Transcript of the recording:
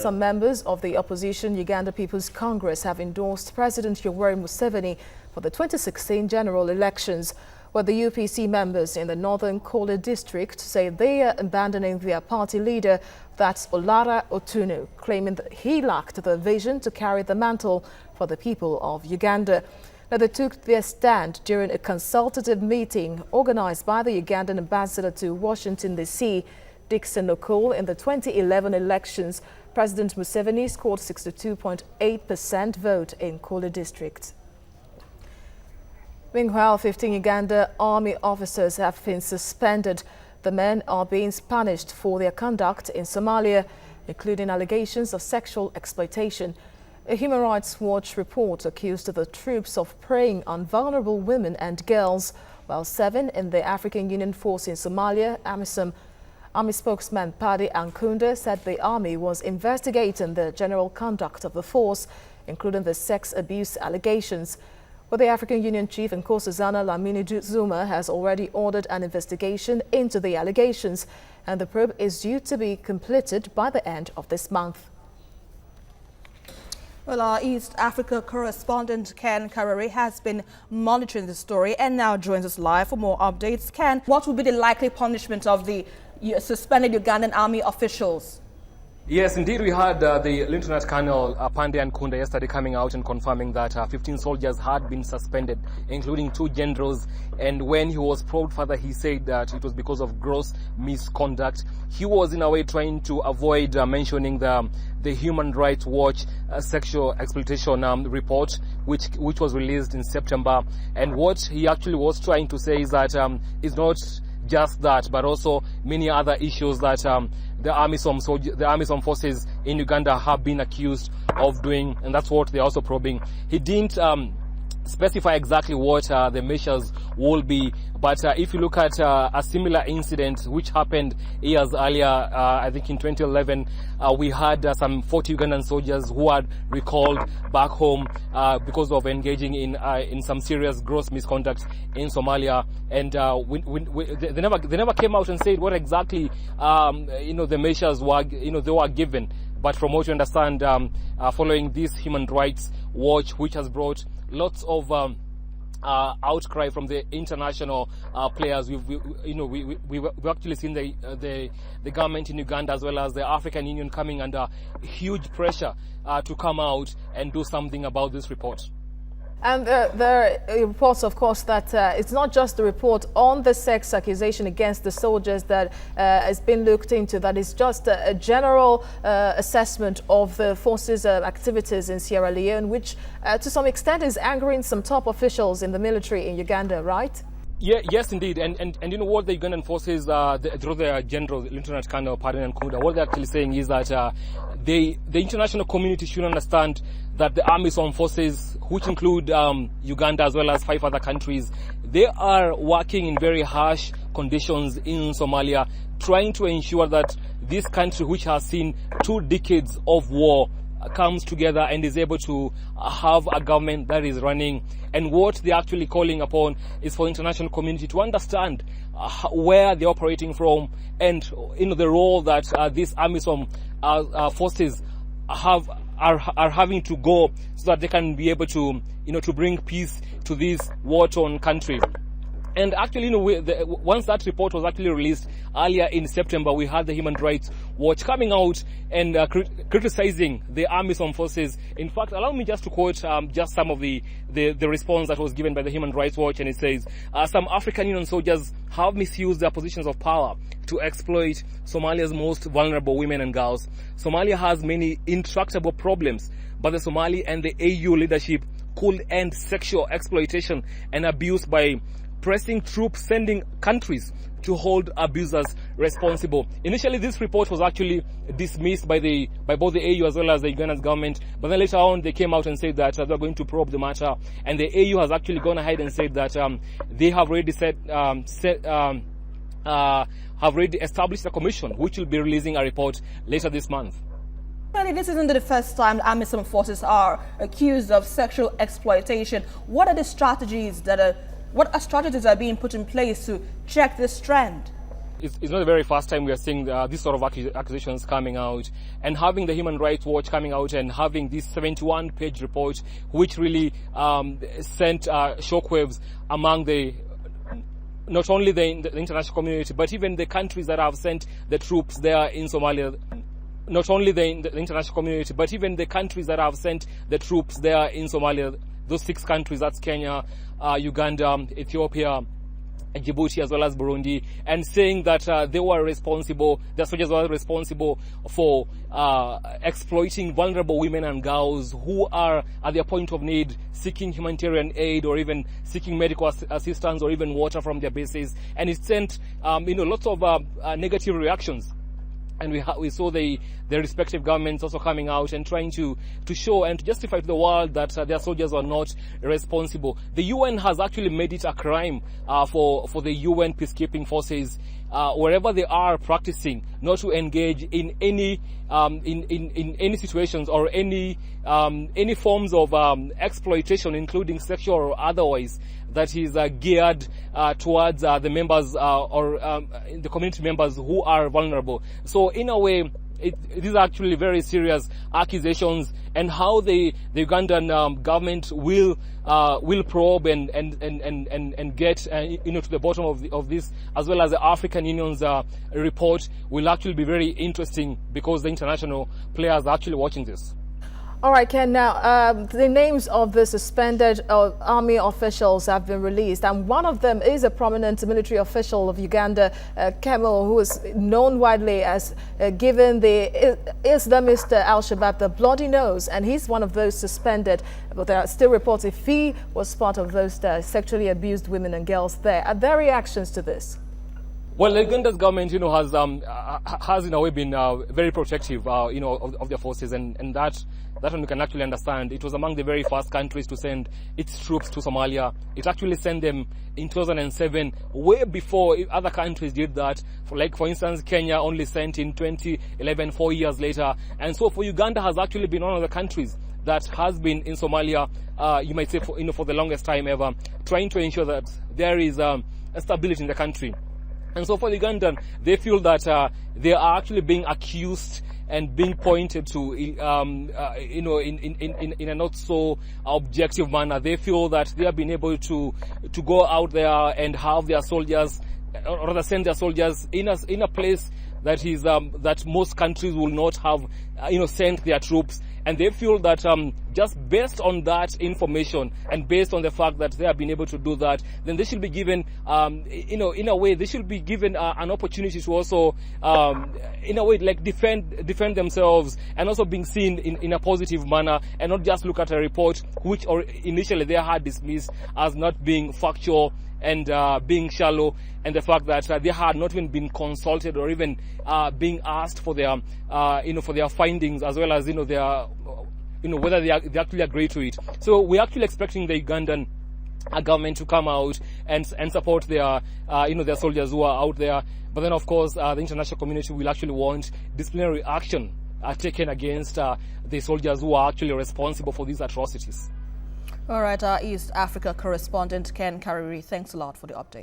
some members of the opposition Uganda People's Congress have endorsed President Yoweri Museveni for the 2016 general elections, where the UPC members in the Northern Kola district say they are abandoning their party leader, that's Olara Otunu, claiming that he lacked the vision to carry the mantle for the people of Uganda. Now, they took their stand during a consultative meeting organized by the Ugandan ambassador to Washington, D.C., Dixon Okul. In the 2011 elections, President Museveni scored 62.8% vote in Kola district. Meanwhile, 15 Uganda army officers have been suspended. The men are being punished for their conduct in Somalia, including allegations of sexual exploitation. A Human Rights Watch report accused the troops of preying on vulnerable women and girls, while 7 in the African Union force in Somalia, AMISOM. Army spokesman Paddy Ankunda said the army was investigating the general conduct of the force, including the sex abuse allegations. But the African Union chief Nkosazana Dlamini Zuma has already ordered an investigation into the allegations, and the probe is due to be completed by the end of this month. Well, our East Africa correspondent Ken Karari has been monitoring the story and now joins us live for more updates. Ken, what will be the likely punishment of the suspended Ugandan army officials? Yes, indeed, we had the Lieutenant Colonel Paddy Ankunda yesterday coming out and confirming that 15 soldiers had been suspended, including 2 generals. And when he was probed further, he said that it was because of gross misconduct. He was, in a way, trying to avoid mentioning the Human Rights Watch sexual exploitation report, which was released in September. And what he actually was trying to say is that it's not just that, but also many other issues that the AMISOM forces in Uganda have been accused of doing, and that's what they're also probing. He didn't specify exactly what the measures will be, but if you look at a similar incident which happened years earlier, I think in 2011, we had some 40 Ugandan soldiers who had recalled back home because of engaging in some serious gross misconduct in Somalia, and they never came out and said what exactly the measures were they were given. But from what you understand, following this Human Rights Watch, which has brought lots of outcry from the international players, we've actually seen the government in Uganda as well as the African Union coming under huge pressure to come out and do something about this report. And there are reports, of course, that it's not just the report on the sex accusation against the soldiers that has been looked into, that is just a general assessment of the forces' activities in Sierra Leone, which to some extent is angering some top officials in the military in Uganda, right? Yeah, yes, indeed. And you know what the Ugandan forces, through their general, Lieutenant Colonel Paddy Ankunda, what they're actually saying is that the international community should understand that the AMISOM forces, which include Uganda as well as 5 other countries, they are working in very harsh conditions in Somalia, trying to ensure that this country, which has seen 2 decades of war, comes together and is able to have a government that is running. And what they're actually calling upon is for international community to understand where they're operating from, and the role that these AMISOM forces are having to go so that they can be able to to bring peace to this war-torn country. And actually, once that report was actually released earlier in September, we had the Human Rights Watch coming out and criticizing the AMISOM forces. In fact, allow me just to quote just some of the response that was given by the Human Rights Watch, and it says, some African Union soldiers have misused their positions of power to exploit Somalia's most vulnerable women and girls. Somalia has many intractable problems, but the Somali and the AU leadership could end sexual exploitation and abuse by pressing troops, sending countries to hold abusers responsible. Initially, this report was actually dismissed by both the AU as well as the Ugandan government, but then later on they came out and said that they're going to probe the matter, and the AU has actually gone ahead and said that they have already have already established a commission which will be releasing a report later this month. Well, this isn't the first time AMISOM forces are accused of sexual exploitation. What are the strategies that are being put in place to check this trend? It's not the very first time we are seeing this sort of accusations coming out, and having the Human Rights Watch coming out and having this 71-page report, which really sent shockwaves among not only the international community, but even the countries that have sent the troops there in Somalia. Not only the international community, but even the countries that have sent the troops there in Somalia. Those 6 countries, that's Kenya, Uganda, Ethiopia, Djibouti, as well as Burundi, and saying that their soldiers were responsible for exploiting vulnerable women and girls who are at their point of need, seeking humanitarian aid or even seeking medical assistance or even water from their bases. And it sent lots of negative reactions. And we saw the respective governments also coming out and trying to show and to justify to the world that their soldiers are not responsible. The UN has actually made it a crime for the UN peacekeeping forces, wherever they are practicing, not to engage in any in any situations or any forms of exploitation, including sexual or otherwise, that is geared towards the members or the community members who are vulnerable. So in a way, these are actually very serious accusations, and how the Ugandan government will probe and get to the bottom of this, as well as the African Union's report, will actually be very interesting, because the international players are actually watching this. All right, Ken, now the names of the suspended army officials have been released, and one of them is a prominent military official of Uganda, Kemal, who is known widely as giving the Islamist Al-Shabaab the bloody nose, and he's one of those suspended. But there are still reports if he was part of those sexually abused women and girls there. Are there reactions to this? Well, Uganda's government, has in a way been very protective, of their forces, and that one we can actually understand. It was among the very first countries to send its troops to Somalia. It actually sent them in 2007, way before other countries did that. For instance, Kenya only sent in 2011, 4 years later. And so for Uganda has actually been one of the countries that has been in Somalia, you might say, for the longest time ever, trying to ensure that there is a stability in the country. And so for the Ugandan, they feel that they are actually being accused and being pointed to, in a not so objective manner. They feel that they have been able to go out there and have their soldiers, or rather send their soldiers in a place that is that most countries will not have, sent their troops. And they feel that just based on that information and based on the fact that they have been able to do that, then they should be given, in a way, they should be given an opportunity to also, in a way, like defend themselves, and also being seen in a positive manner, and not just look at a report which initially they had dismissed as not being factual and being shallow, and the fact that they had not even been consulted or even being asked for their, for their findings, as well as their, whether they actually agree to it. So we're actually expecting the Ugandan government to come out and support their, their soldiers who are out there. But then, of course, the international community will actually want disciplinary action taken against the soldiers who are actually responsible for these atrocities. All right, our East Africa correspondent Ken Kariri, thanks a lot for the update.